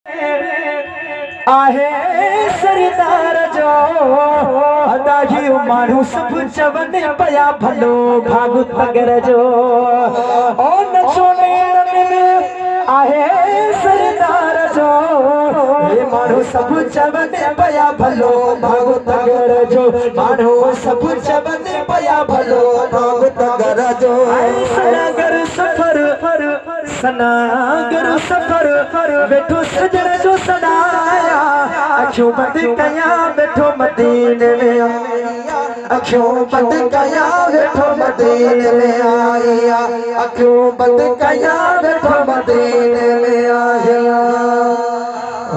आहे सरदार जो अदाही माण्हू सब चवन पया भलो भागु तगर जो ओ नचोने में आहे सरदार जो ये माण्हू सब चवन पया भलो भागु तगर जो माण्हू सब चवन पया भलो भागु तगर जो सनागर सफर बैठो सजण जो सदाया अखियों बंद कया बैठो मदीने में अखियों बंद कया बैठो मदीने में आया अखियों बंद कया बैठो मदीने में आया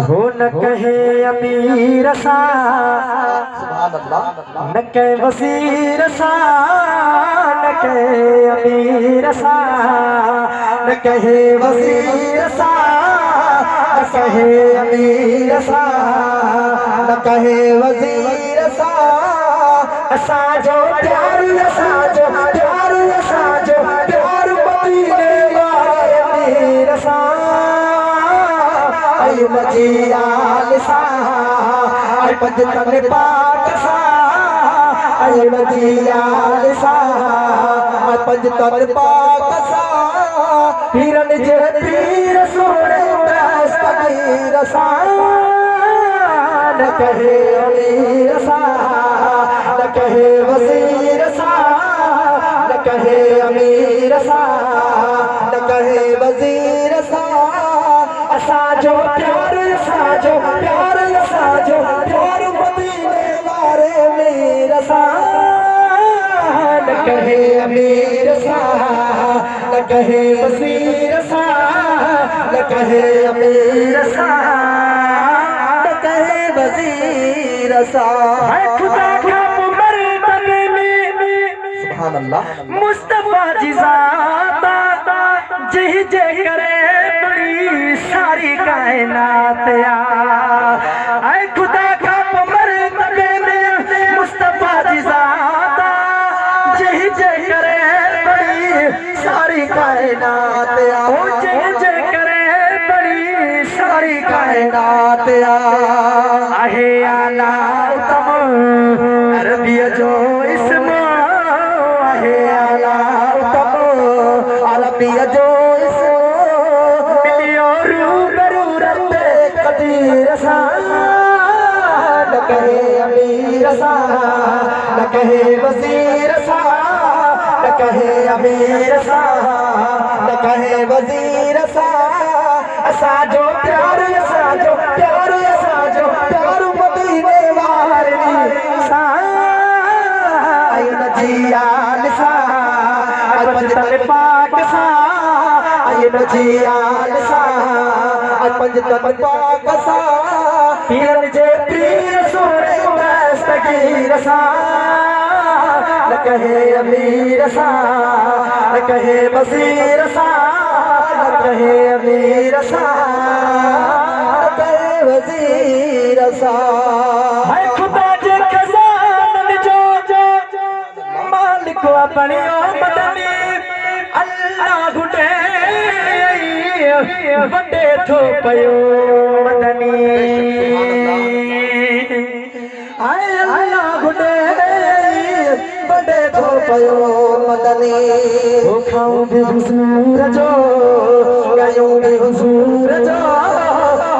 हो न कहे अमीर सा न कहे वजीर सा न कहे अमीर सा न कहे वजीर सा न कहे अमीर सा न कहे वजीर सा असांजो प्यार असांजो प्यार असांजो प्यार मदीने वारे अमीर सा आई मदीयाल सा आई पंजतन पाक सा आई मदीयाल सा आई पंजतन पाक सा पीरन जे पीर सोने दस्तगीर सा न कहे अमीर सा न कहे वजीर सा न कहे अमीर सा न कहे वजीर सा असांजो प्यार असांजो प्यार असांजो प्यार मदीने वारे मीर सा न कहे अमीर सा न कहे वजीर सा न कहे अमीर सा न कहे वजीर सा खुदा का मर्तबे में सुभान अल्लाह मुस्तफा जी ज़ाता जही जे करे बड़ी सारी कायनात आए खुदा का मर्तबे में मुस्तफा जी ज़ाता जही जे करे बड़ी सारी कायनात हो जही जे करे बड़ी सारी कायनात आहे आला तम अरबी जो इस्म आहे आला तम अरबी जो इस्म मिलियो रूबरू रब्बे कदीर सा न कहे अमीर सा न कहे वजीर सा न कहे अमीर सा न कहे वजीर सा असांजो प्यार असांजो प्यार असांजो प्यार मदीने वारे सा आई नजियाल सा आई पंजतन पाक सा आई नजियाल सा आई पंजतन पाक सा पीरन जे पीर सोने दस्तगीर सा न कहे अमीर सा न कहे वजीर सा न कहे अमीर सा न कहे वजीर सा है खुदा जे खजानन जो मालिक बणियो मदनी अल्लाह घुटे वडे थो पयो मदनी आए अल्लाह घुटे वडे थो पयो मदनी हो खाऊं भी हुजूर जो गायूं भी हुजूर जो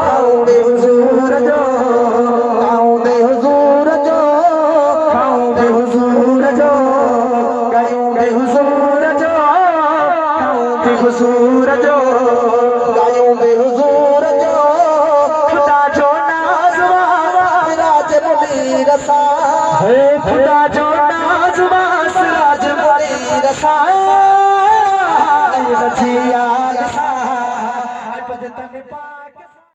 खाऊं भी हुजूर जो गाऊं भी हुजूर जो खाऊं भी हुजूर जो गायूं भी हुजूर जो खाऊं भी हुजूर जो गायूं भी हुजूर जो खुदा जो नाज़वा राज मुनीर सा है खुदा जो नाज़वा राज मुनीर सा